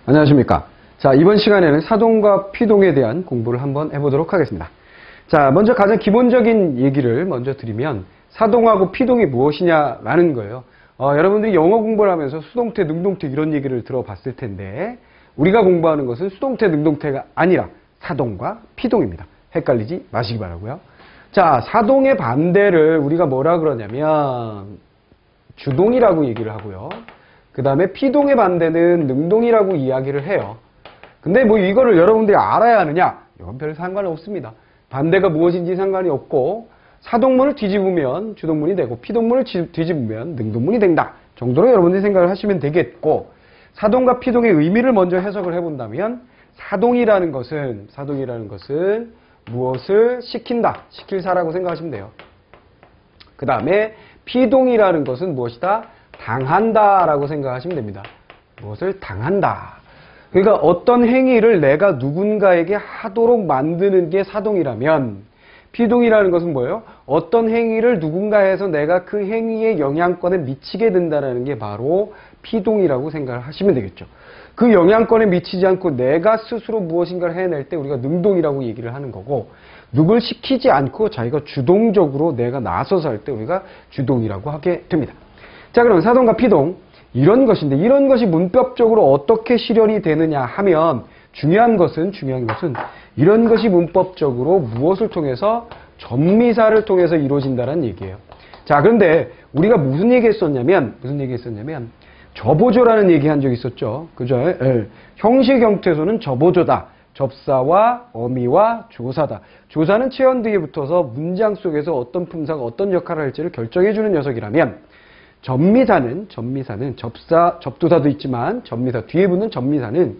안녕하십니까. 자, 이번 시간에는 사동과 피동에 대한 공부를 한번 해보도록 하겠습니다. 자, 먼저 가장 기본적인 얘기를 먼저 드리면 사동하고 피동이 무엇이냐라는 거예요. 여러분들이 영어 공부를 하면서 수동태, 능동태 이런 얘기를 들어봤을 텐데 우리가 공부하는 것은 수동태, 능동태가 아니라 사동과 피동입니다. 헷갈리지 마시기 바라고요. 자, 사동의 반대를 우리가 뭐라 그러냐면 주동이라고 얘기를 하고요. 그 다음에 피동의 반대는 능동이라고 이야기를 해요. 근데 뭐 이거를 여러분들이 알아야 하느냐? 이건 별 상관이 없습니다. 반대가 무엇인지 상관이 없고 사동문을 뒤집으면 주동문이 되고 피동문을 뒤집으면 능동문이 된다 정도로 여러분들이 생각을 하시면 되겠고, 사동과 피동의 의미를 먼저 해석을 해본다면 사동이라는 것은 무엇을 시킨다, 시킬사라고 생각하시면 돼요. 그 다음에 피동이라는 것은 무엇이다? 당한다 라고 생각하시면 됩니다. 무엇을 당한다. 그러니까 어떤 행위를 내가 누군가에게 하도록 만드는 게 사동이라면, 피동이라는 것은 뭐예요? 어떤 행위를 누군가에서 내가 그 행위의 영향권에 미치게 된다는 게 바로 피동이라고 생각을 하시면 되겠죠. 그 영향권에 미치지 않고 내가 스스로 무엇인가를 해낼 때 우리가 능동이라고 얘기를 하는 거고, 누굴 시키지 않고 자기가 주동적으로 내가 나서서 할 때 우리가 주동이라고 하게 됩니다. 자, 그럼 사동과 피동 이런 것인데, 이런 것이 문법적으로 어떻게 실현이 되느냐 하면 중요한 것은 이런 것이 문법적으로 무엇을 통해서 접미사를 통해서 이루어진다는 얘기예요. 자, 그런데 우리가 무슨 얘기 했었냐면 접어조라는 얘기 한 적 있었죠. 그죠? 형식 형태에서는 접어조다. 접사와 어미와 조사다. 조사는 체언 뒤에 붙어서 문장 속에서 어떤 품사가 어떤 역할을 할지를 결정해주는 녀석이라면, 접미사는 접두사도 있지만 접미사 뒤에 붙는 접미사는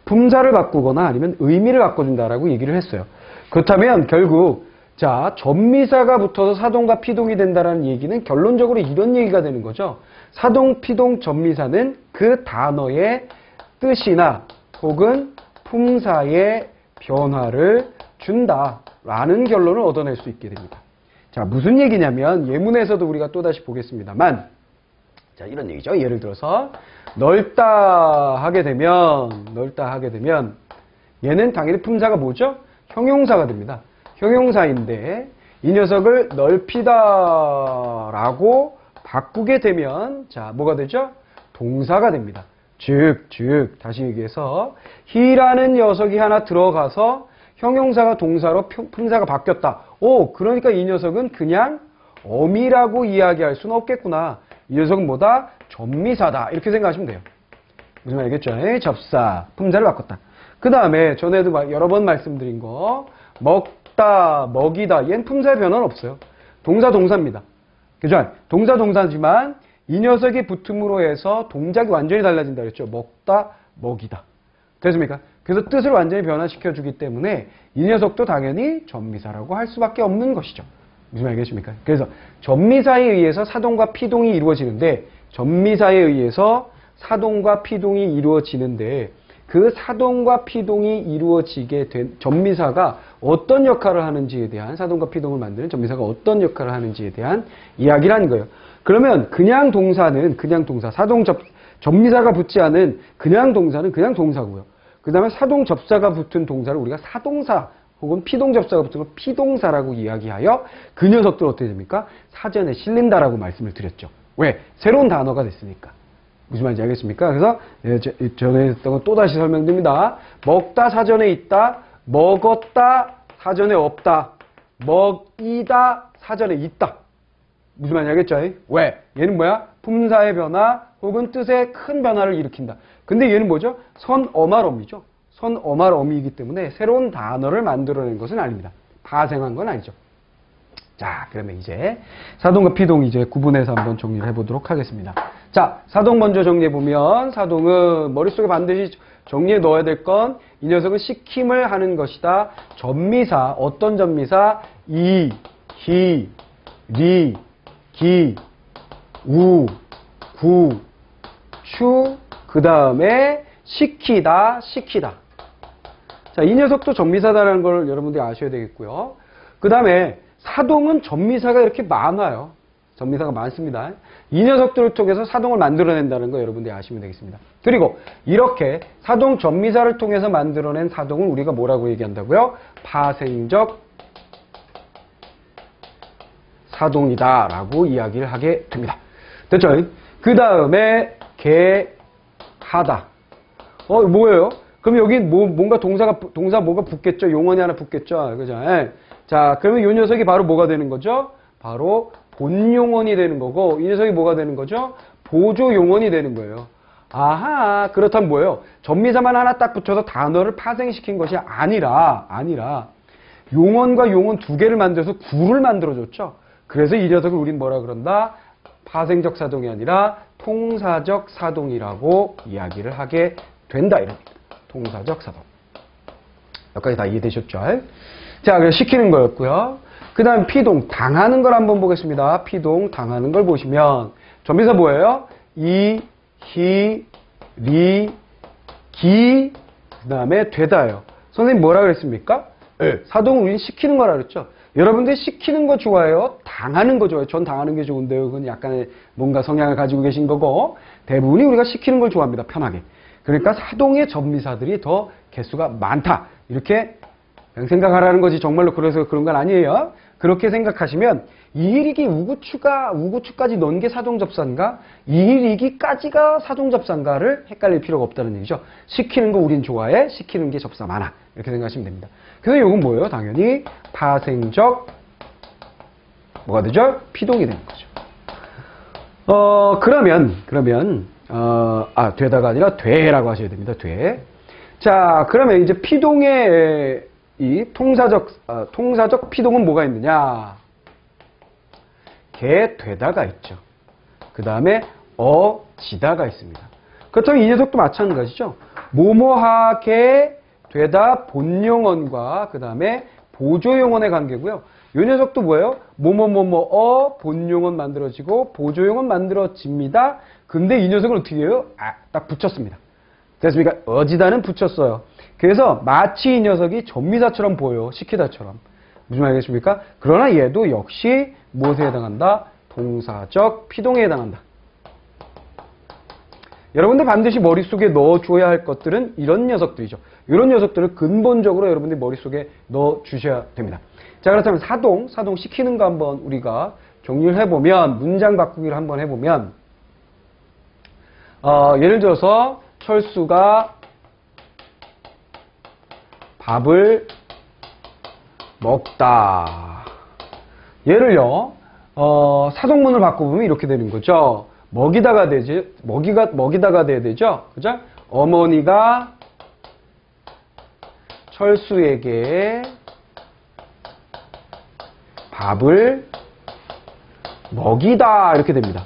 품사를 바꾸거나 아니면 의미를 바꿔준다라고 얘기를 했어요. 그렇다면 결국 자, 접미사가 붙어서 사동과 피동이 된다라는 얘기는 결론적으로 이런 얘기가 되는 거죠. 사동, 피동, 접미사는 그 단어의 뜻이나 혹은 품사의 변화를 준다라는 결론을 얻어낼 수 있게 됩니다. 자, 무슨 얘기냐면 예문에서도 우리가 또다시 보겠습니다만, 자, 이런 얘기죠. 예를 들어서 넓다 하게 되면 얘는 당연히 품사가 뭐죠? 형용사가 됩니다. 형용사인데 이 녀석을 넓히다라고 바꾸게 되면 자, 뭐가 되죠? 동사가 됩니다. 즉 다시 얘기해서 he라는 녀석이 하나 들어가서 형용사가 동사로 품사가 바뀌었다. 그러니까 이 녀석은 그냥 어미라고 이야기할 수는 없겠구나. 이 녀석은 뭐다? 접미사다. 이렇게 생각하시면 돼요. 무슨 말이겠죠? 접사, 품사를 바꿨다. 그 다음에 전에도 여러 번 말씀드린 거, 먹다, 먹이다. 얘는 품사의 변화는 없어요. 동사, 동사입니다. 그죠? 동사, 동사지만 이 녀석이 붙음으로 해서 동작이 완전히 달라진다 그랬죠. 먹다, 먹이다. 됐습니까? 그래서 뜻을 완전히 변화시켜주기 때문에 이 녀석도 당연히 접미사라고 할 수밖에 없는 것이죠. 무슨 말이겠습니까? 그래서 접미사에 의해서 사동과 피동이 이루어지는데, 접미사에 의해서 사동과 피동이 이루어지는데, 그 사동과 피동이 이루어지게 된 접미사가 어떤 역할을 하는지에 대한, 사동과 피동을 만드는 접미사가 어떤 역할을 하는지에 대한 이야기라는 거예요. 그러면 그냥 동사는 그냥 동사, 접미사가 붙지 않은 그냥 동사는 그냥 동사고요. 그 다음에 사동 접사가 붙은 동사를 우리가 사동사 혹은 피동 접사가 붙은 걸 피동사라고 이야기하여 그 녀석들 어떻게 됩니까? 사전에 실린다라고 말씀을 드렸죠. 왜? 새로운 단어가 됐으니까. 무슨 말인지 알겠습니까? 그래서 전에 했던 거 또다시 설명드립니다. 먹다 사전에 있다, 먹었다 사전에 없다, 먹이다 사전에 있다. 무슨 말인지 알겠죠? 왜? 얘는 뭐야? 품사의 변화 혹은 뜻의 큰 변화를 일으킨다. 근데 얘는 뭐죠? 선어말어미죠. 선어말어미이기 때문에 새로운 단어를 만들어낸 것은 아닙니다. 파생한 건 아니죠. 자, 그러면 이제 사동과 피동 이제 구분해서 한번 정리를 해보도록 하겠습니다. 자, 사동 먼저 정리해보면, 사동은 머릿속에 반드시 정리해 넣어야 될 건 이 녀석은 시킴을 하는 것이다. 접미사, 어떤 접미사? 이, 히, 리, 기, 우, 구, 추, 그 다음에 시키다. 자, 이 녀석도 접미사다라는 걸 여러분들이 아셔야 되겠고요. 그 다음에 사동은 접미사가 이렇게 많아요. 전미사가 많습니다. 이 녀석들을 통해서 사동을 만들어낸다는 거 여러분들이 아시면 되겠습니다. 그리고 이렇게 사동 전미사를 통해서 만들어낸 사동을 우리가 뭐라고 얘기한다고요? 파생적 사동이다라고 이야기를 하게 됩니다. 됐죠? 그 다음에 개하다. 뭐예요? 그럼 여기 뭔가 동사 뭐가 붙겠죠? 용언이 하나 붙겠죠? 그죠? 자, 그러면 이 녀석이 바로 뭐가 되는 거죠? 바로 본용언이 되는 거고, 이 녀석이 뭐가 되는 거죠? 보조용언이 되는 거예요. 아하, 그렇다면 뭐예요? 전미사만 하나 딱 붙여서 단어를 파생시킨 것이 아니라, 용언과 용언 두 개를 만들어서 구를 만들어줬죠? 그래서 이 녀석을 우린 뭐라 그런다? 파생적 사동이 아니라 통사적 사동이라고 이야기를 하게 된다. 이런 얘기입니다. 통사적 사동. 여기까지 다 이해되셨죠? 자, 그래서 시키는 거였고요. 그 다음 피동, 당하는 걸 한번 보겠습니다. 피동, 당하는 걸 보시면 전미사 뭐예요? 이, 히, 리, 기, 그 다음에 되다예요. 선생님 뭐라 그랬습니까? 사동을 우린 시키는 거라 그랬죠. 여러분들 시키는 거 좋아해요? 당하는 거 좋아해요? 전 당하는 게 좋은데요. 그건 약간의 뭔가 성향을 가지고 계신 거고, 대부분이 우리가 시키는 걸 좋아합니다. 편하게. 그러니까 사동의 전미사들이 더 개수가 많다. 이렇게 그냥 생각하라는 거지 정말로 그래서 그런 건 아니에요. 그렇게 생각하시면 이일이기 우구추까지 넣은 게 사동접사인가? 이일이기까지가 사동접사인가를 헷갈릴 필요가 없다는 얘기죠. 시키는 거 우린 좋아해. 시키는 게 접사 많아. 이렇게 생각하시면 됩니다. 그래서 이건 뭐예요? 당연히 파생적 뭐가 되죠? 피동이 되는 거죠. 그러면 되다가 아니라 되라고 하셔야 됩니다. 돼. 자, 그러면 이제 피동의 이 통사적 피동은 뭐가 있느냐? 개 되다가 있죠. 그 다음에 지다가 있습니다. 그렇다면 이 녀석도 마찬가지죠. 뭐뭐하게 되다 본용언과 그 다음에 보조용언의 관계고요. 이 녀석도 뭐예요? 본용언 만들어지고 보조용언 만들어집니다. 근데 이 녀석은 어떻게 해요? 딱 붙였습니다. 됐습니까? 어지다는 붙였어요. 그래서 마치 이 녀석이 전미사처럼 보여요. 시키다처럼. 무슨 말이겠습니까? 그러나 얘도 역시 무엇에 해당한다? 동사적 피동에 해당한다. 여러분들 반드시 머릿속에 넣어줘야 할 것들은 이런 녀석들이죠. 이런 녀석들을 근본적으로 여러분들 머릿속에 넣어주셔야 됩니다. 자, 그렇다면 사동 시키는 거 한번 우리가 정리를 해보면, 문장 바꾸기를 한번 해보면, 예를 들어서 철수가 밥을 먹다. 얘를요, 사동문을 바꿔보면 이렇게 되는 거죠. 먹이다가 되지, 먹이다가 돼야 되죠. 그죠? 어머니가 철수에게 밥을 먹이다. 이렇게 됩니다.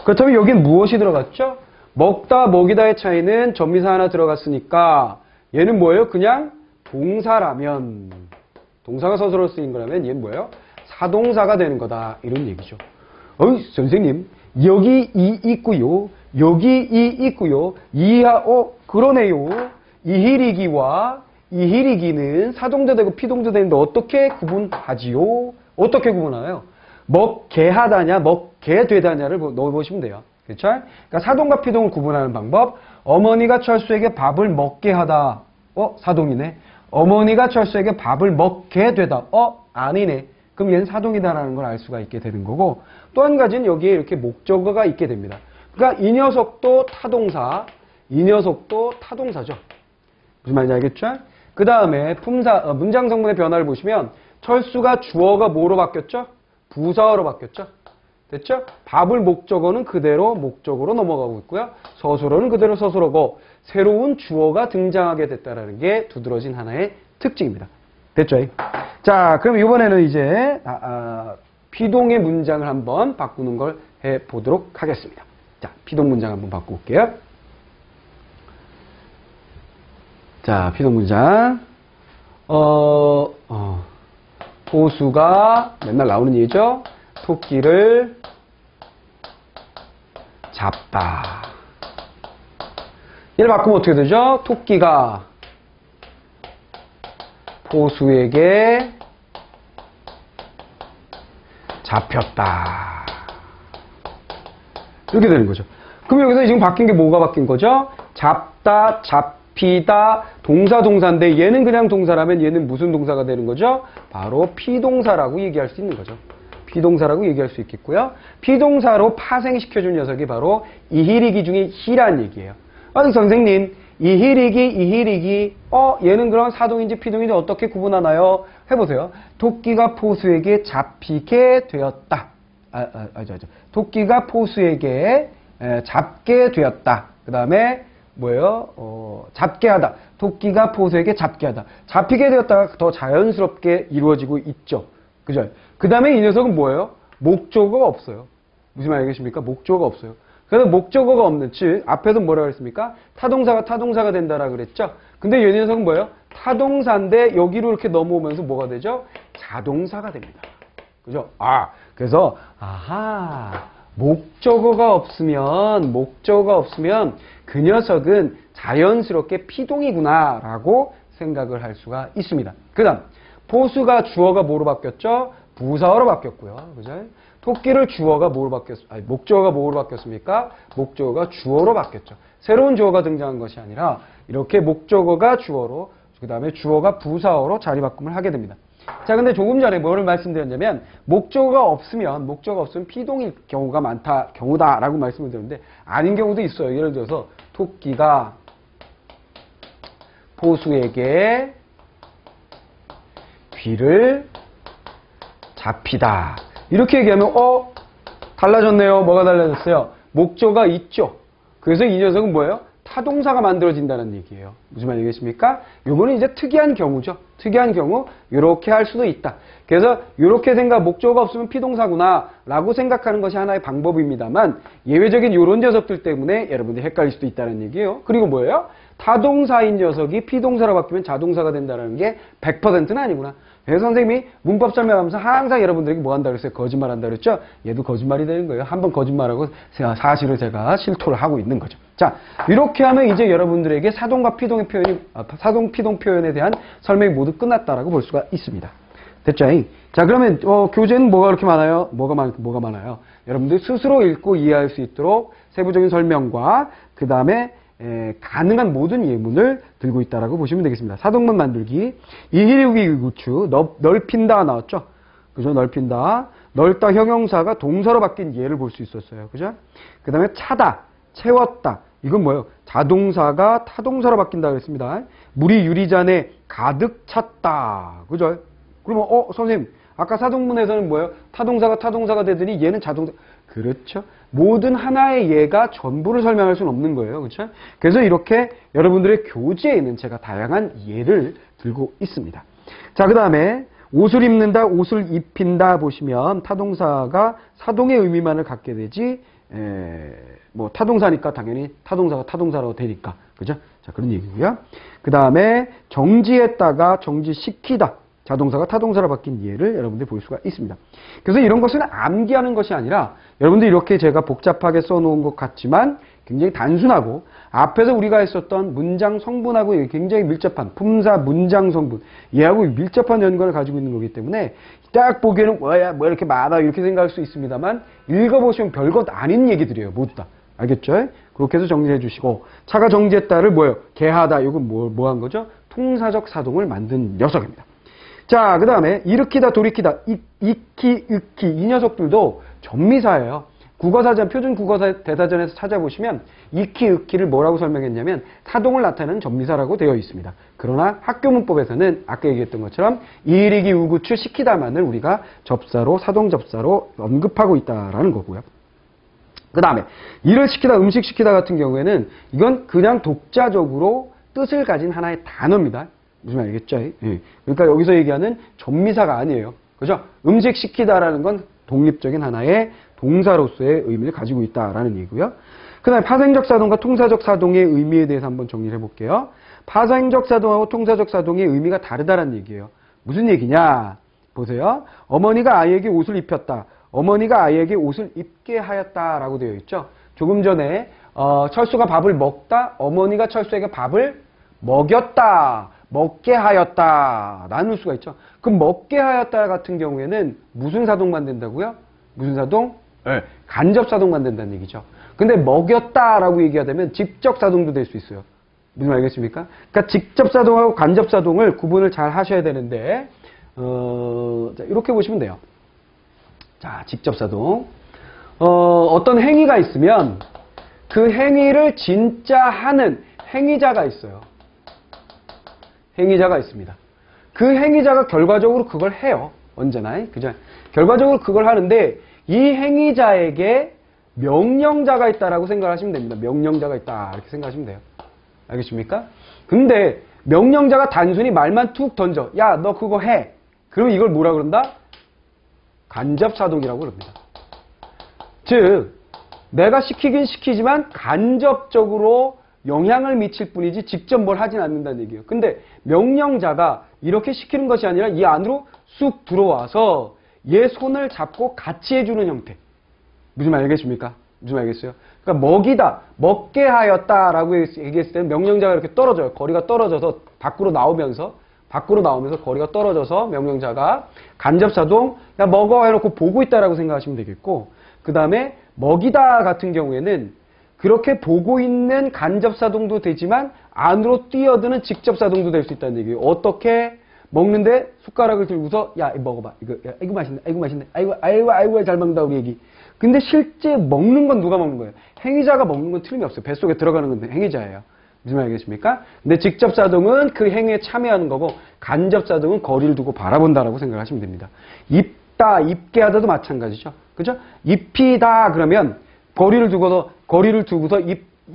그렇다면 여기는 무엇이 들어갔죠? 먹다, 먹이다의 차이는 전미사 하나 들어갔으니까 얘는 뭐예요? 그냥 동사라면, 동사가 서술어 쓰인 거라면 얘는 뭐예요? 사동사가 되는 거다. 이런 얘기죠. 선생님, 여기 이 있고요. 여기 이 있고요. 그러네요. 이히리기와 이히리기는 사동도 되고 피동도 되는데 어떻게 구분하지요? 어떻게 구분하나요? 먹게 하다냐, 먹게 되다냐를 넣어보시면 돼요. 그렇죠? 그러니까 사동과 피동을 구분하는 방법. 어머니가 철수에게 밥을 먹게 하다. 사동이네. 어머니가 철수에게 밥을 먹게 되다. 아니네. 그럼 얘는 사동이다라는 걸 알 수가 있게 되는 거고, 또 한 가지는 여기에 이렇게 목적어가 있게 됩니다. 그러니까 이 녀석도 타동사, 이 녀석도 타동사죠. 무슨 말인지 알겠죠? 그 다음에 문장 성분의 변화를 보시면 철수가 주어가 뭐로 바뀌었죠? 부사어로 바뀌었죠? 됐죠? 밥을 목적어는 그대로 목적어로 넘어가고 있고요. 서술어는 그대로 서술어고 새로운 주어가 등장하게 됐다는 게 두드러진 하나의 특징입니다. 됐죠? 자, 그럼 이번에는 이제 피동의 문장을 한번 바꾸는 걸 해보도록 하겠습니다. 자, 피동 문장 한번 바꿔볼게요. 자, 피동 문장. 호수가 맨날 나오는 얘기죠. 토끼를 잡다. 얘를 바꾸면 어떻게 되죠? 토끼가 호수에게 잡혔다. 이렇게 되는 거죠. 그럼 여기서 지금 바뀐 게 뭐가 바뀐 거죠? 잡다, 잡히다, 동사인데 얘는 그냥 동사라면 얘는 무슨 동사가 되는 거죠? 바로 피동사라고 얘기할 수 있는 거죠. 피동사라고 얘기할 수 있겠고요. 피동사로 파생시켜준 녀석이 바로 이히리기 중에 히란 얘기예요. 아니 선생님, 이히리기, 얘는 그럼 사동인지 피동인지 어떻게 구분하나요? 해보세요. 토끼가 포수에게 잡히게 되었다. 토끼가 포수에게 잡게 되었다. 그 다음에 뭐예요? 잡게 하다. 토끼가 포수에게 잡게 하다. 잡히게 되었다가 더 자연스럽게 이루어지고 있죠. 그죠? 그 다음에 이 녀석은 뭐예요? 목적어가 없어요. 무슨 말 알겠습니까? 목적어가 없어요. 그래서 목적어가 없는, 즉 앞에서 뭐라고 했습니까? 타동사가 된다라고 그랬죠? 근데 이 녀석은 뭐예요? 타동사인데 여기로 이렇게 넘어오면서 뭐가 되죠? 자동사가 됩니다. 그죠? 그래서 목적어가 없으면 그 녀석은 자연스럽게 피동이구나라고 생각을 할 수가 있습니다. 그 다음 포수가 주어가 뭐로 바뀌었죠? 부사어로 바뀌었고요. 그죠? 토끼를 주어가 목적어가 뭐로 바뀌었습니까? 목적어가 주어로 바뀌었죠. 새로운 주어가 등장한 것이 아니라 이렇게 목적어가 주어로, 그 다음에 주어가 부사어로 자리 바꿈을 하게 됩니다. 자, 근데 조금 전에 뭐를 말씀드렸냐면 목적어가 없으면 피동일 경우다라고 말씀을 드렸는데 아닌 경우도 있어요. 예를 들어서 토끼가 포수에게 귀를 잡히다. 이렇게 얘기하면 달라졌네요. 뭐가 달라졌어요? 목적어가 있죠. 그래서 이 녀석은 뭐예요? 타동사가 만들어진다는 얘기예요. 무슨 말이겠습니까? 요거는 이제 특이한 경우죠. 특이한 경우 이렇게 할 수도 있다. 그래서 이렇게 목적어가 없으면 피동사구나 라고 생각하는 것이 하나의 방법입니다만 예외적인 이런 녀석들 때문에 여러분들이 헷갈릴 수도 있다는 얘기예요. 그리고 뭐예요? 타동사인 녀석이 피동사로 바뀌면 자동사가 된다는 게 100%는 아니구나. 그래서 선생님이 문법 설명하면서 항상 여러분들에게 뭐 한다고 그랬어요? 거짓말한다고 그랬죠? 얘도 거짓말이 되는 거예요. 한번 거짓말하고 사실을 제가 실토를 하고 있는 거죠. 자, 이렇게 하면 이제 여러분들에게 사동과 피동의 표현이, 사동, 피동 표현에 대한 설명이 모두 끝났다라고 볼 수가 있습니다. 됐죠? 자, 그러면 교재는 뭐가 그렇게 많아요? 뭐가 많아요? 여러분들 스스로 읽고 이해할 수 있도록 세부적인 설명과 그 다음에 가능한 모든 예문을 들고 있다라고 보시면 되겠습니다. 사동문 만들기, 이히리기 구추, 넓힌다 나왔죠? 그죠? 넓힌다. 넓다 형용사가 동사로 바뀐 예를 볼 수 있었어요. 그죠? 그 다음에 차다, 채웠다. 이건 뭐예요? 자동사가 타동사로 바뀐다 그랬습니다. 물이 유리잔에 가득 찼다. 그죠? 그러면 선생님, 아까 사동문에서는 뭐예요? 타동사가 되더니 얘는 자동사. 그렇죠. 모든 하나의 예가 전부를 설명할 수는 없는 거예요. 그렇죠? 그래서 이렇게 여러분들의 교재에 있는 제가 다양한 예를 들고 있습니다. 자, 그 다음에 옷을 입는다, 옷을 입힌다 보시면 타동사가 사동의 의미만을 갖게 되지, 뭐 타동사니까 당연히 타동사가 타동사로 되니까. 그죠? 자, 그런 얘기고요. 그 다음에 정지했다가 정지시키다. 자동사가 타동사로 바뀐 예를 여러분들이 볼 수가 있습니다. 그래서 이런 것은 암기하는 것이 아니라 여러분들이 이렇게 제가 복잡하게 써놓은 것 같지만 굉장히 단순하고 앞에서 우리가 했었던 문장 성분하고 굉장히 밀접한 품사 문장 성분 얘하고 밀접한 연관을 가지고 있는 거기 때문에 딱 보기에는 뭐야 뭐 이렇게 많아 이렇게 생각할 수 있습니다만 읽어보시면 별것 아닌 얘기들이에요. 모두 다. 알겠죠? 그렇게 해서 정리해 주시고 차가 정지했다를 뭐예요? 개하다. 이건 뭐 한 거죠? 통사적 사동을 만든 녀석입니다. 자, 그 다음에 일으키다, 돌이키다, 익히, 윽히 이 녀석들도 전미사예요. 국어사전, 표준 국어사 대사전에서 찾아보시면 익히, 윽히를 뭐라고 설명했냐면 사동을 나타내는 전미사라고 되어 있습니다. 그러나 학교 문법에서는 아까 얘기했던 것처럼 이리기, 우구추, 시키다만을 우리가 접사로, 사동 접사로 언급하고 있다라는 거고요. 그 다음에 일을 시키다, 음식 시키다 같은 경우에는 이건 그냥 독자적으로 뜻을 가진 하나의 단어입니다. 무슨 말이겠죠? 예. 그러니까 여기서 얘기하는 전미사가 아니에요. 그죠? 음식 시키다라는 건 독립적인 하나의 동사로서의 의미를 가지고 있다라는 얘기고요. 그 다음에 파생적 사동과 통사적 사동의 의미에 대해서 한번 정리를 해볼게요. 파생적 사동하고 통사적 사동의 의미가 다르다는 얘기예요. 무슨 얘기냐? 보세요. 어머니가 아이에게 옷을 입혔다. 어머니가 아이에게 옷을 입게 하였다라고 되어 있죠. 조금 전에 철수가 밥을 먹다. 어머니가 철수에게 밥을 먹였다. 먹게 하였다. 나눌 수가 있죠. 그럼 먹게 하였다 같은 경우에는 무슨 사동 만든다고요? 무슨 사동? 네. 간접사동 만든다는 얘기죠. 근데 먹였다라고 얘기가 되면 직접사동도 될 수 있어요. 무슨 말 알겠습니까? 그러니까 직접사동하고 간접사동을 구분을 잘 하셔야 되는데 자, 이렇게 보시면 돼요. 자, 직접사동. 어떤 행위가 있으면 그 행위를 진짜 하는 행위자가 있어요. 행위자가 있습니다. 그 행위자가 결과적으로 그걸 해요. 언제나. 그죠? 결과적으로 그걸 하는데 이 행위자에게 명령자가 있다라고 생각하시면 됩니다. 명령자가 있다. 이렇게 생각하시면 돼요. 알겠습니까? 근데 명령자가 단순히 말만 툭 던져. 야, 너 그거 해. 그러면 이걸 뭐라 그런다? 간접사동이라고 그럽니다. 즉, 내가 시키긴 시키지만 간접적으로 영향을 미칠 뿐이지 직접 뭘 하진 않는다는 얘기예요. 근데 명령자가 이렇게 시키는 것이 아니라 이 안으로 쑥 들어와서 얘 손을 잡고 같이 해주는 형태. 무슨 말 알겠습니까? 무슨 말 알겠어요? 그러니까 먹이다, 먹게 하였다라고 얘기했을 때는 명령자가 이렇게 떨어져요. 거리가 떨어져서 밖으로 나오면서 거리가 떨어져서 명령자가 간접사동, 야 먹어 해놓고 보고 있다라고 생각하시면 되겠고, 그 다음에 먹이다 같은 경우에는 그렇게 보고 있는 간접사동도 되지만 안으로 뛰어드는 직접사동도 될 수 있다는 얘기예요. 어떻게? 먹는데 숟가락을 들고서 야 이거 먹어봐. 이거 맛있네. 아이고 맛있네. 아이고 잘 먹는다 우리 애기. 근데 실제 먹는 건 누가 먹는 거예요? 행위자가 먹는 건 틀림이 없어요. 뱃속에 들어가는 건 행위자예요. 무슨 말 알겠습니까? 근데 직접사동은 그 행위에 참여하는 거고 간접사동은 거리를 두고 바라본다라고 생각하시면 됩니다. 입다, 입게 하다도 마찬가지죠. 그죠? 입히다 그러면 거리를 두고서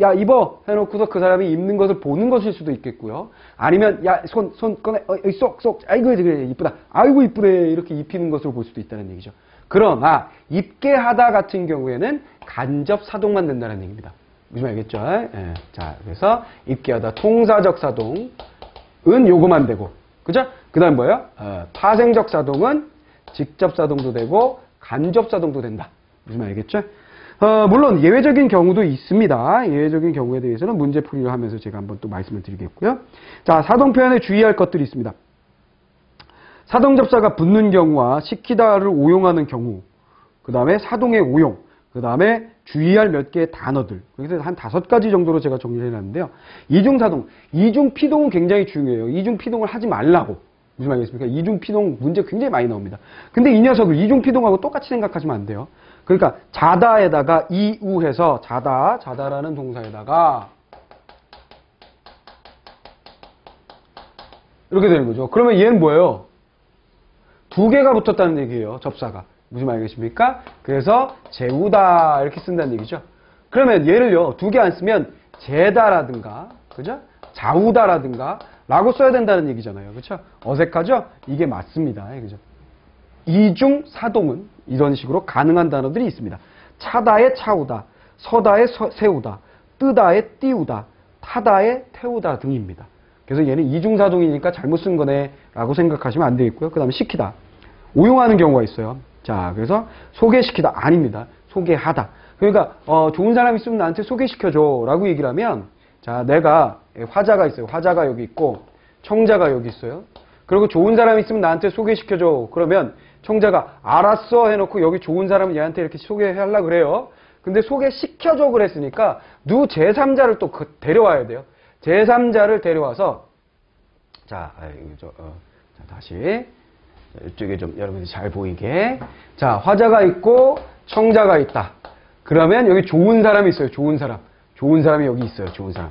야 입어 해놓고서 그 사람이 입는 것을 보는 것일 수도 있겠고요. 아니면 야 손 꺼내 쏙 아이고 그래 이쁘다 아이고 이쁘네 이렇게 입히는 것을 볼 수도 있다는 얘기죠. 그러나 입게 하다 같은 경우에는 간접 사동만 된다는 얘기입니다. 무슨 말이겠죠? 예. 자 그래서 입게 하다 통사적 사동은 요거만 되고 그죠? 그 다음 뭐예요? 파생적 사동은 직접 사동도 되고 간접 사동도 된다. 무슨 말이겠죠? 물론 예외적인 경우도 있습니다. 예외적인 경우에 대해서는 문제풀이를 하면서 제가 한번 또 말씀을 드리겠고요. 자, 사동 표현에 주의할 것들이 있습니다. 사동접사가 붙는 경우와 시키다를 오용하는 경우, 그 다음에 사동의 오용, 그 다음에 주의할 몇 개의 단어들. 그래서 한 5가지 정도로 제가 정리를 해놨는데요. 이중사동, 이중피동은 굉장히 중요해요. 이중피동을 하지 말라고. 무슨 말이겠습니까? 이중피동 문제 굉장히 많이 나옵니다. 근데 이 녀석을 이중피동하고 똑같이 생각하시면 안 돼요. 그러니까 자다에다가 이우해서 자다라는 동사에다가 이렇게 되는 거죠. 그러면 얘는 뭐예요? 2개가 붙었다는 얘기예요. 접사가. 무슨 말이겠습니까? 그래서 재우다 이렇게 쓴다는 얘기죠. 그러면 얘를요 2개 안 쓰면 재다라든가 그죠? 자우다라든가 라고 써야 된다는 얘기잖아요. 그렇죠? 어색하죠? 이게 맞습니다. 그죠? 이중 사동은 이런 식으로 가능한 단어들이 있습니다. 차다에 차우다, 서다에 세우다, 뜨다에 띄우다, 타다에 태우다 등입니다. 그래서 얘는 이중사동이니까 잘못 쓴 거네 라고 생각하시면 안 되겠고요. 그 다음에 시키다. 오용하는 경우가 있어요. 자, 그래서 소개시키다 아닙니다. 소개하다. 그러니까 좋은 사람 있으면 나한테 소개시켜줘 라고 얘기를 하면 자, 내가 화자가 있어요. 화자가 여기 있고 청자가 여기 있어요. 그리고 좋은 사람 있으면 나한테 소개시켜줘. 그러면 청자가 알았어 해놓고 여기 좋은 사람은 얘한테 이렇게 소개하려고 그래요. 근데 소개시켜줘 그랬으니까 누 제3자를 또 데려와야 돼요. 제3자를 데려와서 자, 다시 이쪽에 좀 여러분들이 잘 보이게 자 화자가 있고 청자가 있다. 그러면 여기 좋은 사람이 있어요. 좋은 사람이 여기 있어요. 좋은 사람.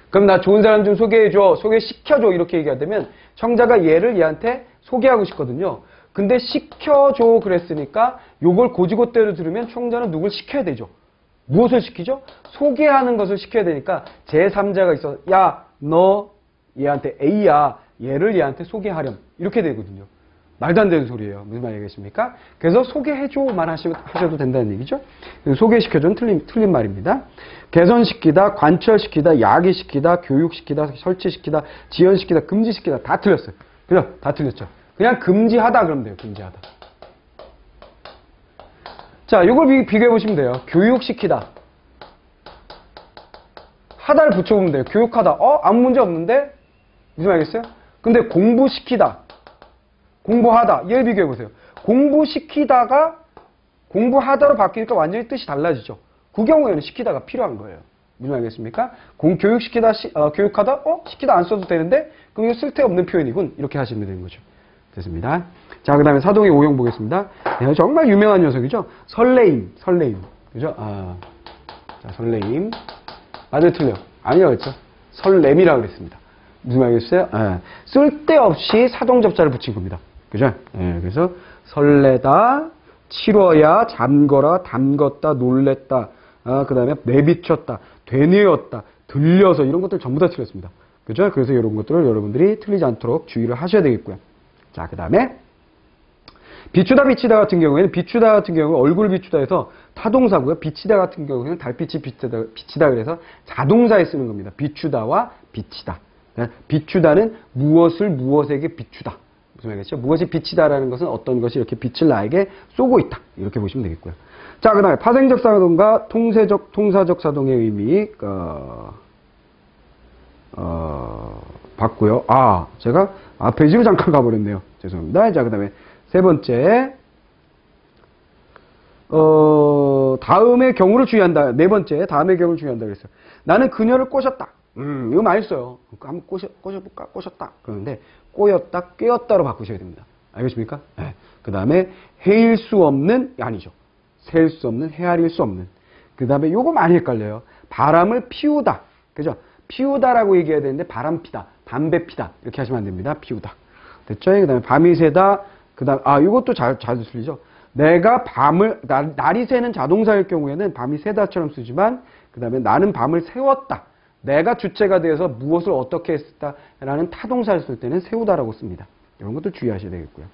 그럼 나 좋은 사람 좀 소개해줘. 소개시켜줘. 이렇게 얘기가 되면 청자가 얘한테 소개하고 싶거든요. 근데 시켜줘 그랬으니까 요걸 고지고대로 들으면 청자는 누굴 시켜야 되죠. 무엇을 시키죠? 소개하는 것을 시켜야 되니까 제3자가 있어. 야, 너 얘한테 A야. 얘를 얘한테 소개하렴. 이렇게 되거든요. 말도 안 되는 소리예요. 무슨 말이겠습니까? 그래서 소개해줘만 하셔도 된다는 얘기죠. 소개시켜줘는 틀린 말입니다. 개선시키다, 관철시키다, 야기시키다, 교육시키다, 설치시키다, 지연시키다, 금지시키다 다 틀렸어요. 그죠? 다 틀렸죠. 그냥 금지하다 그러면 돼요. 금지하다. 자, 이걸 비교해 보시면 돼요. 교육시키다. 하다를 붙여보면 돼요. 교육하다. 아무 문제 없는데? 무슨 말이겠어요? 근데 공부시키다. 공부하다. 얘를 비교해 보세요. 공부시키다가 공부하다로 바뀌니까 완전히 뜻이 달라지죠. 그 경우에는 시키다가 필요한 거예요. 무슨 말이겠습니까? 교육시키다, 교육하다, 시키다 안 써도 되는데, 그럼 이거 쓸데없는 표현이군. 이렇게 하시면 되는 거죠. 됐습니다. 자, 그 다음에 사동의 오형 보겠습니다. 네, 정말 유명한 녀석이죠. 설레임. 그죠? 자, 설레임. 맞아요, 틀려. 아니라고 했죠. 설렘이라고 그랬습니다. 무슨 말이겠어요? 쓸데없이 사동접자를 붙인 겁니다. 그죠? 그래서 설레다, 치러야, 잠거라, 담궜다, 놀랬다, 그 다음에 내비쳤다, 되뇌었다, 들려서 이런 것들 전부 다 틀렸습니다. 그죠? 그래서 이런 것들을 여러분들이 틀리지 않도록 주의를 하셔야 되겠고요. 자, 그 다음에 비추다, 비치다 같은 경우에는 비추다 같은 경우는 얼굴 비추다 해서 타동사고요. 비치다 같은 경우에는 달빛이 비치다 그래서 자동사에 쓰는 겁니다. 비추다와 비치다. 비추다는 무엇을 무엇에게 비추다. 무슨 말이겠죠? 무엇이 비치다라는 것은 어떤 것이 이렇게 빛을 나에게 쏘고 있다. 이렇게 보시면 되겠고요. 자, 그 다음에 파생적 사동과 통사적 사동의 의미 봤고요. 제가 페이지로 잠깐 가버렸네요. 죄송합니다. 자, 그 다음에 세 번째, 다음의 경우를 주의한다. 네 번째, 다음의 경우를 주의한다 그랬어요. 나는 그녀를 꼬셨다. 이거 많이 써요. 한번 꼬셔볼까? 꼬셨다. 그러는데, 꼬였다, 꿰었다로 바꾸셔야 됩니다. 알겠습니까? 네. 그 다음에, 헤일 수 없는, 아니죠. 셀 수 없는, 헤아릴 수 없는. 그 다음에, 요거 많이 헷갈려요. 바람을 피우다. 그죠? 피우다라고 얘기해야 되는데, 바람 피다, 담배 피다. 이렇게 하시면 안 됩니다. 피우다. 됐죠? 그 다음에, 밤이 새다. 그 다음, 이것도 잘 틀리죠? 내가 날이 새는 자동사일 경우에는 밤이 새다처럼 쓰지만, 그 다음에 나는 밤을 새웠다. 내가 주체가 되어서 무엇을 어떻게 했다라는 타동사를 쓸 때는 세우다라고 씁니다. 이런 것도 주의하셔야 되겠고요.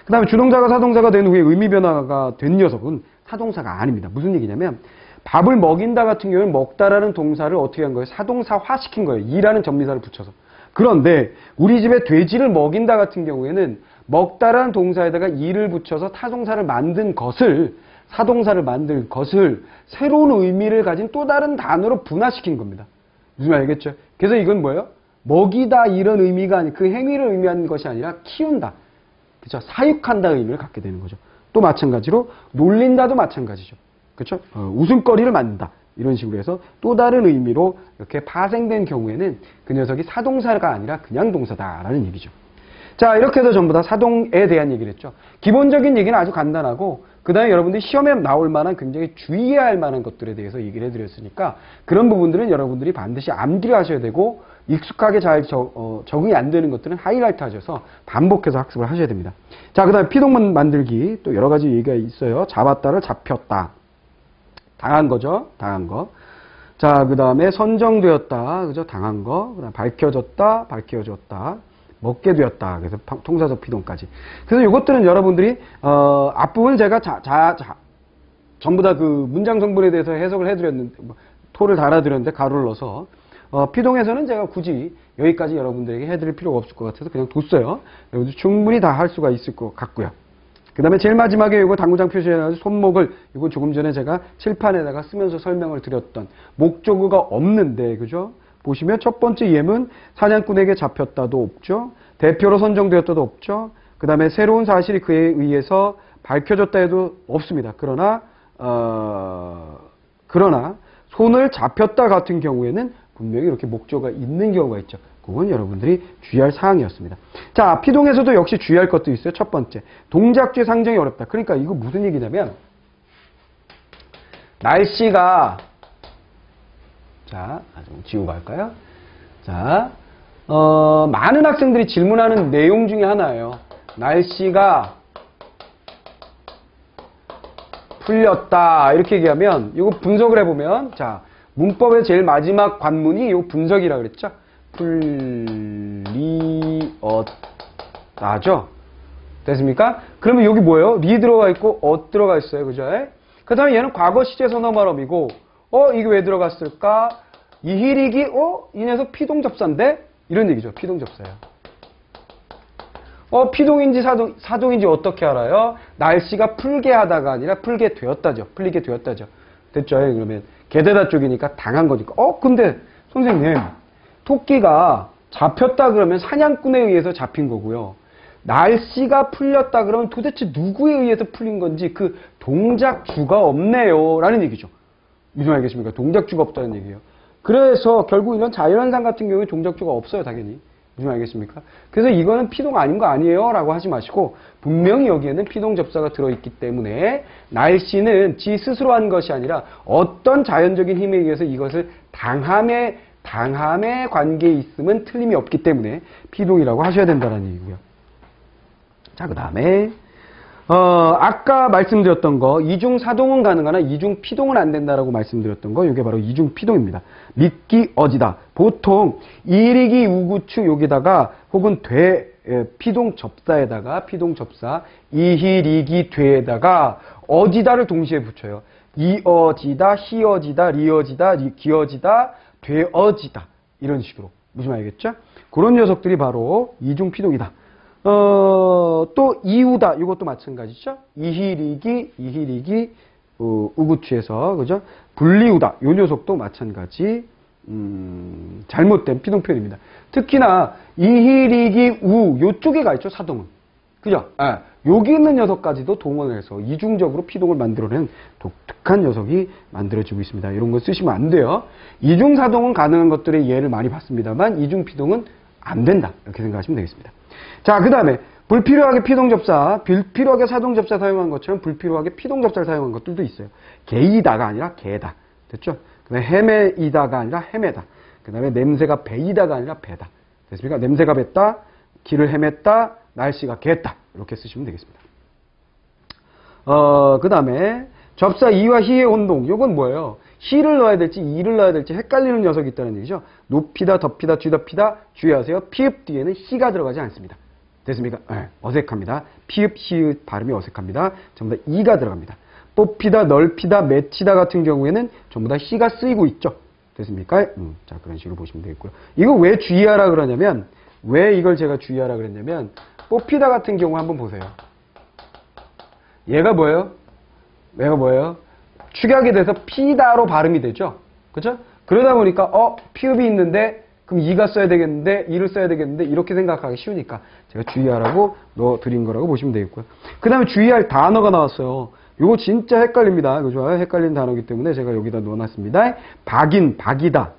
그 다음에 주동사가 사동사가 된 후에 의미 변화가 된 녀석은 사동사가 아닙니다. 무슨 얘기냐면, 밥을 먹인다 같은 경우는 먹다라는 동사를 어떻게 한 거예요? 사동사화 시킨 거예요. 이라는 전미사를 붙여서. 그런데 우리 집에 돼지를 먹인다 같은 경우에는 먹다라는 동사에다가 이를 붙여서 타동사를 만든 것을, 사동사를 만든 것을 새로운 의미를 가진 또 다른 단어로 분화시킨 겁니다. 무슨 말이겠죠? 그래서 이건 뭐예요? 먹이다 이런 의미가 아니, 그 행위를 의미하는 것이 아니라 키운다. 그렇죠? 사육한다 의미를 갖게 되는 거죠. 또 마찬가지로 놀린다도 마찬가지죠. 그렇죠? 웃음거리를 만든다. 이런 식으로 해서 또 다른 의미로 이렇게 파생된 경우에는 그 녀석이 사동사가 아니라 그냥 동사다라는 얘기죠. 자, 이렇게 해서 전부 다 사동에 대한 얘기를 했죠. 기본적인 얘기는 아주 간단하고, 그 다음에 여러분들이 시험에 나올 만한 굉장히 주의해야 할 만한 것들에 대해서 얘기를 해드렸으니까, 그런 부분들은 여러분들이 반드시 암기를 하셔야 되고, 익숙하게 잘 적응이 안 되는 것들은 하이라이트 하셔서 반복해서 학습을 하셔야 됩니다. 자, 그 다음에 피동문 만들기, 또 여러 가지 얘기가 있어요. 잡았다를 잡혔다. 당한 거죠. 당한 거. 자, 그 다음에 선정되었다. 그죠? 당한 거. 그 다음에 밝혀졌다. 밝혀졌다. 먹게 되었다. 그래서 통사적 피동까지. 그래서 이것들은 여러분들이 앞부분 제가 전부 다 그 문장 성분에 대해서 해석을 해드렸는데, 토를 달아드렸는데 가로를 넣어서 피동에서는 제가 굳이 여기까지 여러분들에게 해드릴 필요가 없을 것 같아서 그냥 뒀어요. 여러분들 충분히 다 할 수가 있을 것 같고요. 그 다음에 제일 마지막에 이거 당구장 표시해가지고 손목을, 이거 조금 전에 제가 칠판에다가 쓰면서 설명을 드렸던 목조구가 없는데, 그죠? 보시면 첫 번째 예문, 사냥꾼에게 잡혔다도 없죠. 대표로 선정되었다도 없죠. 그 다음에 새로운 사실이 그에 의해서 밝혀졌다 해도 없습니다. 그러나 손을 잡혔다 같은 경우에는 분명히 이렇게 목조가 있는 경우가 있죠. 그건 여러분들이 주의할 사항이었습니다. 자, 피동에서도 역시 주의할 것도 있어요. 첫 번째, 동작주의 상정이 어렵다. 그러니까 이거 무슨 얘기냐면, 날씨가, 자, 좀 지우고 갈까요? 자, 많은 학생들이 질문하는 내용 중에 하나예요. 날씨가 풀렸다. 이렇게 얘기하면, 이거 분석을 해보면, 자, 문법의 제일 마지막 관문이 이 분석이라고 그랬죠? 풀리었다죠? 됐습니까? 그러면 여기 뭐예요? 리 들어가 있고, 들어가 있어요. 그죠? 그 다음에 얘는 과거 시제 선어말음이고, 이게 왜 들어갔을까? 이희릭이, 이 녀석 피동접사인데? 이런 얘기죠. 피동접사예요. 피동인지 사동인지 어떻게 알아요? 날씨가 풀게 하다가 아니라 풀게 되었다죠. 풀리게 되었다죠. 됐죠? 그러면 게대다 쪽이니까 당한 거니까. 근데 선생님, 토끼가 잡혔다 그러면 사냥꾼에 의해서 잡힌 거고요. 날씨가 풀렸다 그러면 도대체 누구에 의해서 풀린 건지 그 동작주가 없네요. 라는 얘기죠. 무슨 말이겠습니까? 동작주가 없다는 얘기예요. 그래서 결국 이런 자연현상 같은 경우에 동작주가 없어요, 당연히. 무슨 말이겠습니까? 그래서 이거는 피동 아닌 거 아니에요? 라고 하지 마시고 분명히 여기에는 피동 접사가 들어있기 때문에 날씨는 지 스스로 한 것이 아니라 어떤 자연적인 힘에 의해서 이것을 당함에 관계에 있음은 틀림이 없기 때문에 피동이라고 하셔야 된다는 얘기고요. 자, 그 다음에 아까 말씀드렸던 거 이중 사동은 가능하나 이중 피동은 안 된다라고 말씀드렸던 거 이게 바로 이중 피동입니다. 믿기 어지다. 보통 이리기 우구추 여기다가 혹은 피동 접사에다가 피동 접사 이희리기 되에다가 어지다를 동시에 붙여요. 이어지다, 희어지다, 리어지다, 기어지다, 되어지다 이런 식으로 무슨 말이겠죠? 그런 녀석들이 바로 이중 피동이다. 또 이우다 이것도 마찬가지죠. 이희리기 우구추에서 그죠? 분리우다 요 녀석도 마찬가지 잘못된 피동 표현입니다. 특히나 이희리기 우 요쪽에 가 있죠 사동은 그죠? 여기 있는 녀석까지도 동원을 해서 이중적으로 피동을 만들어낸 독특한 녀석이 만들어지고 있습니다. 이런 거 쓰시면 안 돼요. 이중 사동은 가능한 것들의 예를 많이 봤습니다만 이중 피동은 안 된다 이렇게 생각하시면 되겠습니다. 자, 그 다음에 불필요하게 피동접사, 불필요하게 사동접사 사용한 것처럼 불필요하게 피동접사를 사용한 것들도 있어요. 개이다가 아니라 개다. 됐죠? 그 다음에 헤매이다가 아니라 헤매다. 그 다음에 냄새가 배이다가 아니라 배다. 됐습니까? 냄새가 뱄다, 길을 헤맸다, 날씨가 개했다. 이렇게 쓰시면 되겠습니다. 그 다음에 접사 이와 희의 혼동. 이건 뭐예요? 희를 넣어야 될지 이를 넣어야 될지 헷갈리는 녀석이 있다는 얘기죠. 높이다, 덮이다, 뒤덮이다 주의하세요. 피읍 뒤에는 희가 들어가지 않습니다. 됐습니까? 네, 어색합니다. 피읍, 시읍 발음이 어색합니다. 전부 다 이가 들어갑니다. 뽑히다, 넓히다, 맺히다 같은 경우에는 전부 다 희가 쓰이고 있죠. 됐습니까? 자, 그런 식으로 보시면 되겠고요. 이거 왜 주의하라 그러냐면 왜 이걸 제가 주의하라 그랬냐면 뽑히다 같은 경우 한번 보세요. 얘가 뭐예요? 축약이 돼서 피다로 발음이 되죠. 그죠? 그러다 보니까 피읍이 있는데 그럼 이가 써야 되겠는데 이를 써야 되겠는데 이렇게 생각하기 쉬우니까 제가 주의하라고 넣어드린 거라고 보시면 되겠고요. 그 다음에 주의할 단어가 나왔어요. 이거 진짜 헷갈립니다. 그죠? 헷갈리는 단어이기 때문에 제가 여기다 넣어놨습니다. 박이다.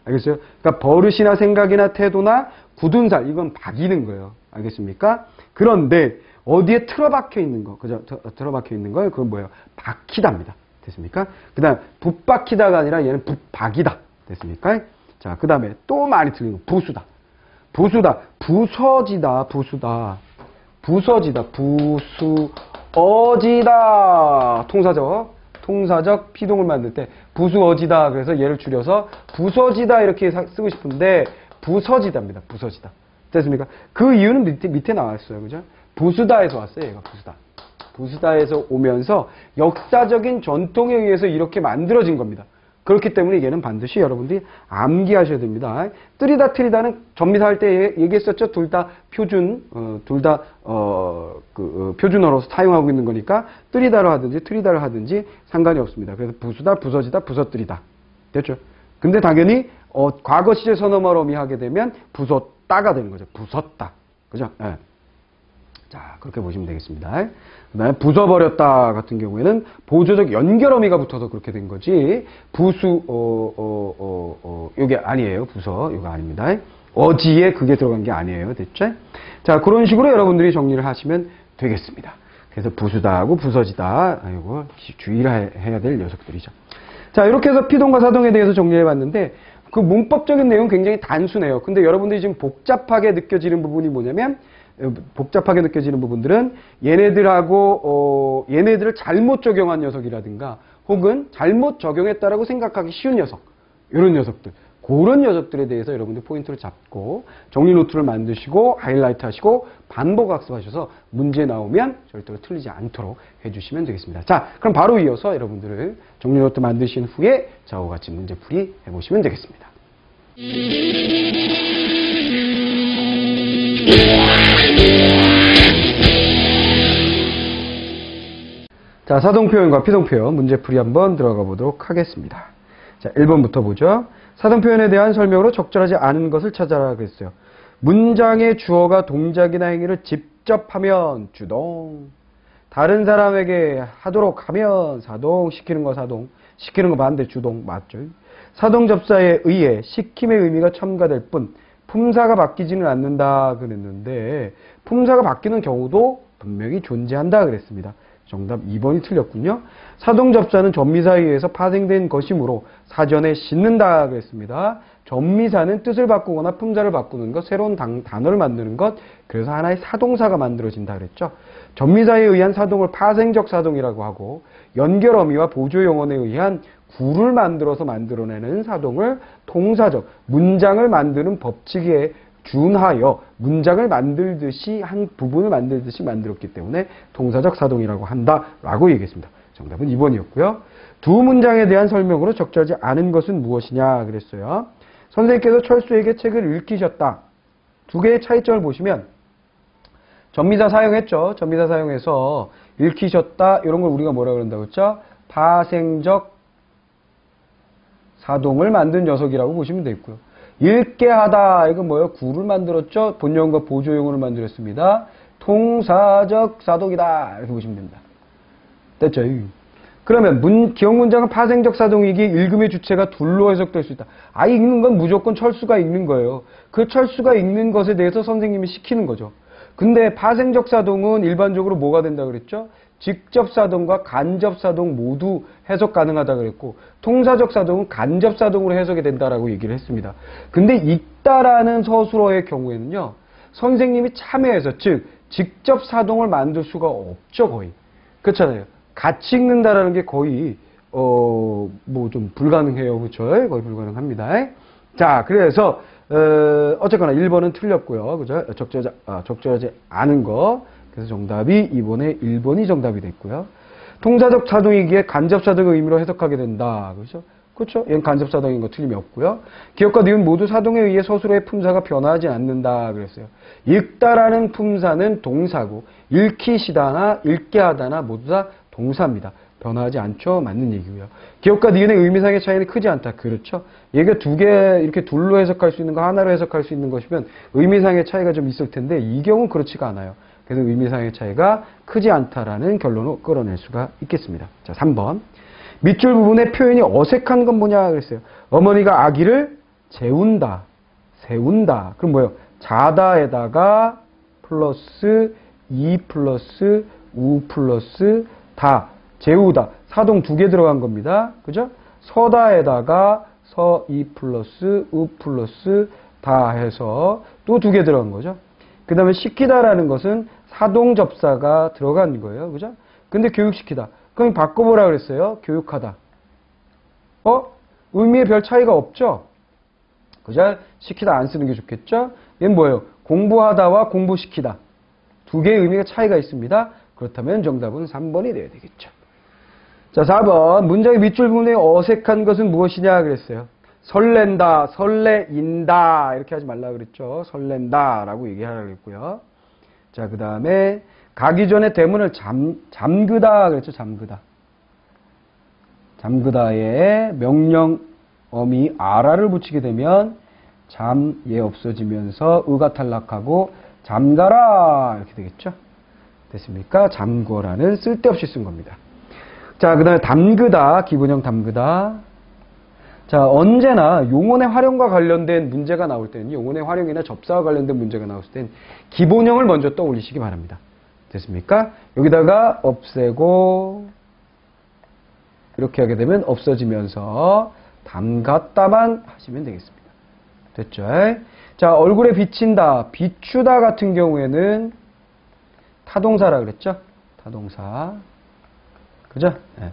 알겠어요? 그러니까 버릇이나 생각이나 태도나 굳은 살 이건 박이는 거예요. 알겠습니까? 그런데 어디에 틀어박혀 있는 거, 그죠? 틀어박혀 있는 거, 그건 뭐예요? 박히다입니다. 됐습니까? 그 다음, 붙박히다가 아니라 얘는 붙박이다. 됐습니까? 자, 그 다음에 또 많이 틀린 거, 부수다. 부서지다, 부수어지다. 통사적 피동을 만들 때, 부수어지다. 그래서 얘를 줄여서 부서지다 이렇게 쓰고 싶은데, 부서지다입니다. 부서지다. 됐습니까? 그 이유는 밑에 나왔어요. 그죠? 부수다에서 왔어요. 얘가 부수다에서 오면서 역사적인 전통에 의해서 이렇게 만들어진 겁니다. 그렇기 때문에 얘는 반드시 여러분들이 암기하셔야 됩니다. 뜨리다, 트리다는 전미사 할 때 얘기했었죠. 둘 다 표준어로서 사용하고 있는 거니까 뜨리다를 하든지 트리다를 하든지 상관이 없습니다. 그래서 부수다, 부서지다, 부서뜨리다. 됐죠? 근데 당연히 과거 시제 선어말 어미하게 되면 부섰다가 되는 거죠. 부섰다. 그죠? 네. 자, 그렇게 보시면 되겠습니다. 그 다음에 부숴버렸다 같은 경우에는 보조적 연결 어미가 붙어서 그렇게 된 거지. 요게 아니에요. 이거 아닙니다. 어지에 그게 들어간 게 아니에요. 됐죠? 자, 그런 식으로 여러분들이 정리를 하시면 되겠습니다. 그래서 부수다하고 부서지다. 이거 주의를 해야 될 녀석들이죠. 자, 이렇게 해서 피동과 사동에 대해서 정리해 봤는데 그 문법적인 내용은 굉장히 단순해요. 근데 여러분들이 지금 복잡하게 느껴지는 부분이 뭐냐면 복잡하게 느껴지는 부분들은 얘네들을 잘못 적용한 녀석이라든가 혹은 잘못 적용했다라고 생각하기 쉬운 녀석 이런 녀석들 그런 녀석들에 대해서 여러분들 포인트를 잡고 정리 노트를 만드시고 하이라이트 하시고 반복 학습하셔서 문제 나오면 절대로 틀리지 않도록 해주시면 되겠습니다. 자, 그럼 바로 이어서 여러분들을 정리 노트 만드신 후에 저와 같이 문제풀이 해보시면 되겠습니다. 자, 사동표현과 피동표현 문제풀이 한번 들어가 보도록 하겠습니다. 자, 1번부터 보죠. 사동표현에 대한 설명으로 적절하지 않은 것을 찾아라 그랬어요. 문장의 주어가 동작이나 행위를 직접 하면 주동, 다른 사람에게 하도록 하면 사동, 시키는 거 사동, 시키는 거 반대 주동, 맞죠? 사동접사에 의해 시킴의 의미가 첨가될 뿐 품사가 바뀌지는 않는다 그랬는데 품사가 바뀌는 경우도 분명히 존재한다 그랬습니다. 정답 2번이 틀렸군요. 사동접사는 전미사에 의해서 파생된 것이므로 사전에 싣는다 그랬습니다. 전미사는 뜻을 바꾸거나 품사를 바꾸는 것, 새로운 단어를 만드는 것, 그래서 하나의 사동사가 만들어진다 그랬죠. 전미사에 의한 사동을 파생적 사동이라고 하고 연결어미와 보조용언에 의한 구를 만들어서 만들어내는 사동을 통사적, 문장을 만드는 법칙에 준하여 문장을 만들듯이 한 부분을 만들듯이 만들었기 때문에 통사적 사동이라고 한다라고 얘기했습니다. 정답은 2번이었고요. 두 문장에 대한 설명으로 적절하지 않은 것은 무엇이냐 그랬어요. 선생님께서 철수에게 책을 읽히셨다. 두 개의 차이점을 보시면 전미사 사용했죠. 전미사 사용해서 읽히셨다. 이런 걸 우리가 뭐라 그런다고 했죠? 파생적 사동을 만든 녀석이라고 보시면 되겠고요. 읽게 하다. 이건 뭐예요? 구를 만들었죠. 본용과 보조용어를 만들었습니다. 통사적 사동이다. 이렇게 보시면 됩니다. 됐죠? 그러면 기억 문장은 파생적 사동이기 읽음의 주체가 둘로 해석될 수 있다. 읽는 건 무조건 철수가 읽는 거예요. 그 철수가 읽는 것에 대해서 선생님이 시키는 거죠. 근데 파생적 사동은 일반적으로 뭐가 된다 그랬죠? 직접 사동과 간접 사동 모두 해석 가능하다 그랬고 통사적 사동은 간접 사동으로 해석이 된다라고 얘기를 했습니다. 근데 읽다라는 서술어의 경우에는요. 선생님이 참여해서 즉 직접 사동을 만들 수가 없죠, 거의. 그렇잖아요. 같이 읽는다라는 게 거의 뭐 좀 불가능해요. 그렇죠? 거의 불가능합니다. 자, 그래서 어쨌거나 1번은 틀렸고요. 그죠? 적절하지 않은 거. 그래서 정답이 이번에 1번이 정답이 됐고요. 통사적 사동이기에 간접 사동의 의미로 해석하게 된다. 그렇죠? 그렇죠? 얘는 간접 사동인 거 틀림이 없고요. 기억과 니은 모두 사동에 의해 서술어의 품사가 변하지 않는다 그랬어요. 읽다라는 품사는 동사고 읽히시다나 읽게 하다나 모두 다 동사입니다. 변하지 않죠? 맞는 얘기고요. 기억과 니은의 의미상의 차이는 크지 않다. 그렇죠? 얘가 두 개 이렇게 둘로 해석할 수 있는 거 하나로 해석할 수 있는 것이면 의미상의 차이가 좀 있을 텐데 이 경우는 그렇지가 않아요. 그래서 의미상의 차이가 크지 않다라는 결론을 끌어낼 수가 있겠습니다. 자, 3번. 밑줄 부분의 표현이 어색한 건 뭐냐 그랬어요. 어머니가 아기를 재운다, 세운다. 그럼 뭐예요? 자다에다가 플러스 이 플러스 우 플러스 다 재우다. 사동 두 개 들어간 겁니다. 그죠? 서다에다가 서, 이 플러스 우 플러스 다 해서 또 두 개 들어간 거죠. 그 다음에 시키다라는 것은 사동 접사가 들어간 거예요. 그죠? 근데 교육시키다. 그럼 바꿔보라 그랬어요. 교육하다. 의미에 별 차이가 없죠? 그죠? 시키다 안 쓰는 게 좋겠죠? 얘는 뭐예요? 공부하다와 공부시키다. 두 개의 의미가 차이가 있습니다. 그렇다면 정답은 3번이 되어야 되겠죠. 자, 4번. 문장의 밑줄 부분에 어색한 것은 무엇이냐 그랬어요. 설렌다, 설레인다 이렇게 하지 말라 그랬죠. 설렌다 라고 얘기하라고 그랬고요. 자, 그 다음에 가기 전에 대문을 잠그다 그랬죠. 잠그다. 잠그다에 명령 어미 아라를 붙이게 되면 잠예 없어지면서 의가 탈락하고 잠가라 이렇게 되겠죠. 됐습니까? 잠궈라는 쓸데없이 쓴 겁니다. 자, 그 다음에 담그다, 기본형 담그다. 자, 언제나 용언의 활용과 관련된 문제가 나올 때는 용언의 활용이나 접사와 관련된 문제가 나올 땐 기본형을 먼저 떠올리시기 바랍니다. 됐습니까? 여기다가 없애고 이렇게 하게 되면 없어지면서 담갔다만 하시면 되겠습니다. 됐죠? 자, 얼굴에 비친다, 비추다 같은 경우에는 타동사라 그랬죠? 타동사. 그죠? 네.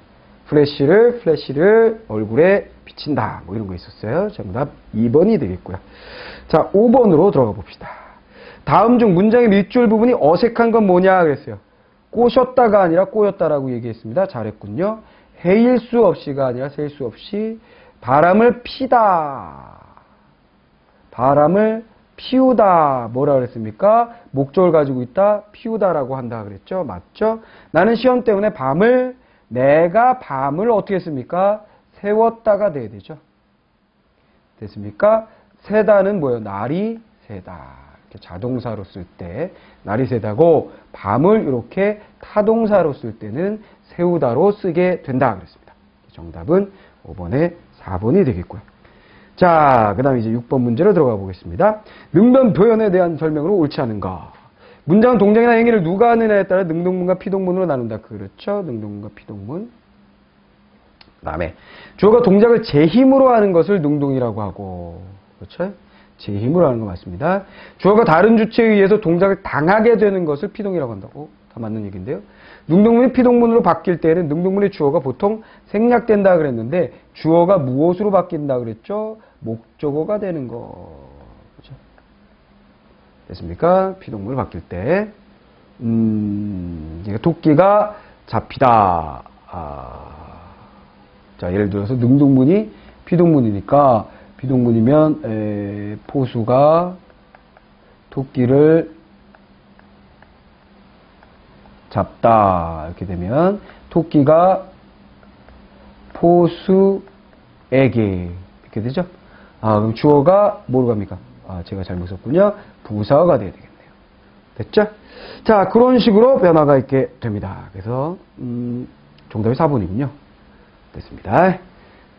플래시를 얼굴에 비친다. 뭐 이런 거 있었어요. 정답 2번이 되겠고요. 자, 5번으로 들어가 봅시다. 다음 중 문장의 밑줄 부분이 어색한 건 뭐냐 그랬어요. 꼬셨다가 아니라 꼬였다라고 얘기했습니다. 잘했군요. 해일 수 없이가 아니라 셀 수 없이 바람을 피다. 바람을 피우다. 뭐라 그랬습니까? 목적을 가지고 있다. 피우다라고 한다 그랬죠. 맞죠? 나는 시험 때문에 내가 밤을 어떻게 했습니까? 세웠다가 돼야 되죠. 됐습니까? 세다는 뭐예요? 날이 새다. 자동사로 쓸 때 날이 새다고 밤을 이렇게 타동사로 쓸 때는 세우다로 쓰게 된다 그랬습니다. 정답은 5번에 4번이 되겠고요. 자, 그 다음에 이제 6번 문제로 들어가 보겠습니다. 능동 표현에 대한 설명으로 옳지 않은가? 문장 동작이나 행위를 누가 하느냐에 따라 능동문과 피동문으로 나눈다. 그렇죠? 능동문과 피동문. 그 다음에 주어가 동작을 제 힘으로 하는 것을 능동이라고 하고, 그렇죠? 제 힘으로 하는 거 맞습니다. 주어가 다른 주체에 의해서 동작을 당하게 되는 것을 피동이라고 한다고. 다 맞는 얘기인데요. 능동문이 피동문으로 바뀔 때는 능동문의 주어가 보통 생략된다 그랬는데 주어가 무엇으로 바뀐다 그랬죠? 목적어가 되는 거. 그렇죠? 됐습니까? 피동문으로 바뀔 때 토끼가 잡히다. 자, 예를 들어서 능동문이 피동문이니까 피동문이면 포수가 토끼를 잡다. 이렇게 되면 토끼가 포수에게 이렇게 되죠. 그럼 주어가 뭐로 갑니까? 제가 잘못 썼군요. 부사가 돼야 되겠네요. 됐죠? 자, 그런 식으로 변화가 있게 됩니다. 그래서 정답이 4번이군요. 됐습니다.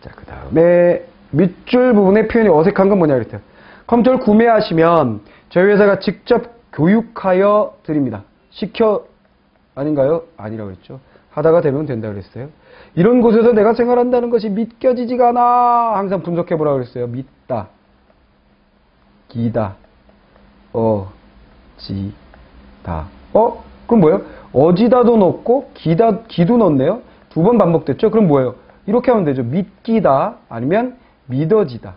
자, 그 다음에 밑줄 부분의 표현이 어색한 건 뭐냐 그랬어요. 컴퓨터를 구매하시면 저희 회사가 직접 교육하여 드립니다. 시켜 아닌가요? 아니라고 했죠. 하다가 되면 된다 그랬어요. 이런 곳에서 내가 생활한다는 것이 믿겨지지가 않아. 항상 분석해보라고 그랬어요. 믿다, 기다, 지다. 그럼 뭐예요? 어지다도 넣고 기도 넣었네요. 2번 반복됐죠? 그럼 뭐예요? 이렇게 하면 되죠. 믿기다 아니면 믿어지다.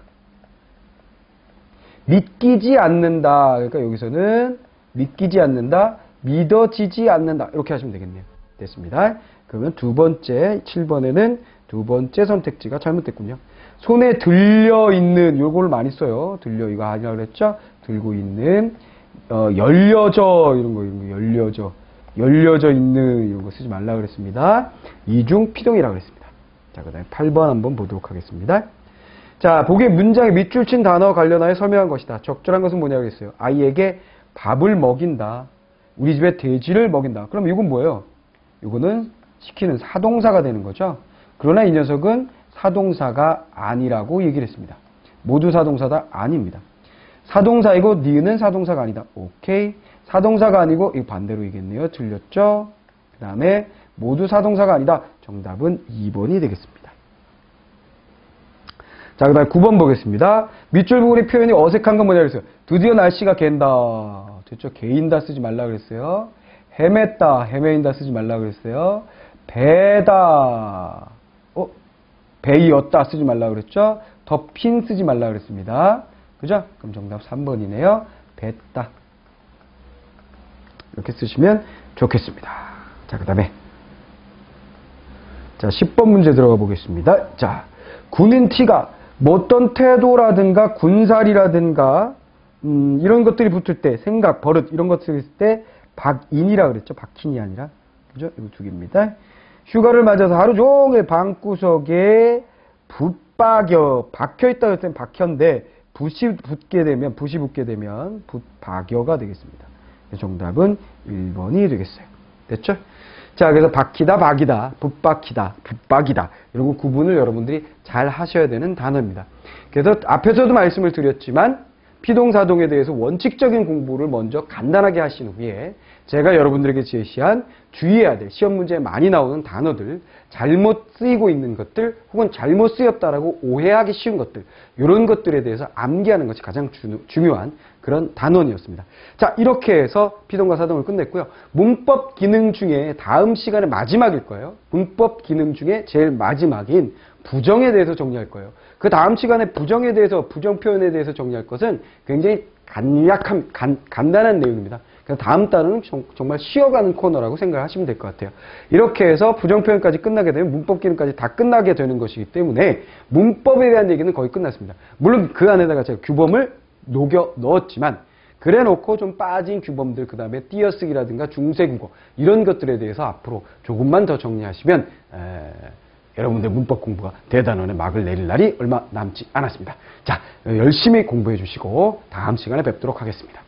믿기지 않는다. 그러니까 여기서는 믿기지 않는다, 믿어지지 않는다. 이렇게 하시면 되겠네요. 됐습니다. 그러면 두 번째, 7번에는 두 번째 선택지가 잘못됐군요. 손에 들려있는, 요걸 많이 써요. 들려, 이거 아니라고 그랬죠? 들고 있는, 열려져, 이런 거, 열려져 있는, 이런 거 쓰지 말라고 그랬습니다. 이중 피동이라고 그랬습니다. 자, 그 다음에 8번 한번 보도록 하겠습니다. 자, 보기에 문장에 밑줄 친 단어와 관련하여 설명한 것이다. 적절한 것은 뭐냐고 그랬어요. 아이에게 밥을 먹인다. 우리 집에 돼지를 먹인다. 그럼 이건 뭐예요? 이거는 시키는 사동사가 되는 거죠. 그러나 이 녀석은 사동사가 아니라고 얘기를 했습니다. 모두 사동사다? 아닙니다. 사동사이고 니은은 사동사가 아니다. 오케이. 사동사가 아니고 이거 반대로 얘기했네요. 틀렸죠? 그 다음에 모두 사동사가 아니다. 정답은 2번이 되겠습니다. 자, 그 다음에 9번 보겠습니다. 밑줄 부분의 표현이 어색한 건 뭐냐 그랬어요. 드디어 날씨가 갠다. 됐죠? 개인다 쓰지 말라 그랬어요. 헤맸다, 헤매인다 쓰지 말라 그랬어요. 배다, 배이었다 쓰지 말라 그랬죠? 덮인 쓰지 말라 그랬습니다. 그죠? 그럼 정답 3번이네요. 뱉다. 이렇게 쓰시면 좋겠습니다. 자, 그 다음에 자, 10번 문제 들어가 보겠습니다. 자, 군인 T가 뭐 어떤 태도라든가 군살이라든가 이런 것들이 붙을 때, 생각, 버릇 이런 것들이 있을 때 박인이라 그랬죠. 박힌이 아니라. 그죠? 이거 두 개입니다. 휴가를 맞아서 하루 종일 방구석에 박혀 있다 그랬을 땐 박혀인데 붓이 붙게 되면 붓박여가 되겠습니다. 정답은 1번이 되겠어요. 됐죠? 자, 그래서 박히다, 박이다, 붓박히다, 붓박이다. 이런 거 구분을 여러분들이 잘 하셔야 되는 단어입니다. 그래서 앞에서도 말씀을 드렸지만 피동사동에 대해서 원칙적인 공부를 먼저 간단하게 하신 후에 제가 여러분들에게 제시한 주의해야 될 시험 문제에 많이 나오는 단어들, 잘못 쓰이고 있는 것들 혹은 잘못 쓰였다라고 오해하기 쉬운 것들, 이런 것들에 대해서 암기하는 것이 가장 중요한 그런 단원이었습니다. 자, 이렇게 해서 피동과 사동을 끝냈고요. 문법 기능 중에 다음 시간의 마지막일 거예요. 문법 기능 중에 제일 마지막인 부정에 대해서 정리할 거예요. 그 다음 시간에 부정에 대해서, 부정 표현에 대해서 정리할 것은 굉장히 간단한 내용입니다. 그래서 다음 달은 정말 쉬어가는 코너라고 생각하시면 될 것 같아요. 이렇게 해서 부정 표현까지 끝나게 되면 문법 기능까지 다 끝나게 되는 것이기 때문에 문법에 대한 얘기는 거의 끝났습니다. 물론 그 안에다가 제가 규범을 녹여 넣었지만 그래 놓고 좀 빠진 규범들, 그 다음에 띄어쓰기라든가 중세국어 이런 것들에 대해서 앞으로 조금만 더 정리하시면 여러분들 문법 공부가 대단원의 막을 내릴 날이 얼마 남지 않았습니다. 자, 열심히 공부해 주시고 다음 시간에 뵙도록 하겠습니다.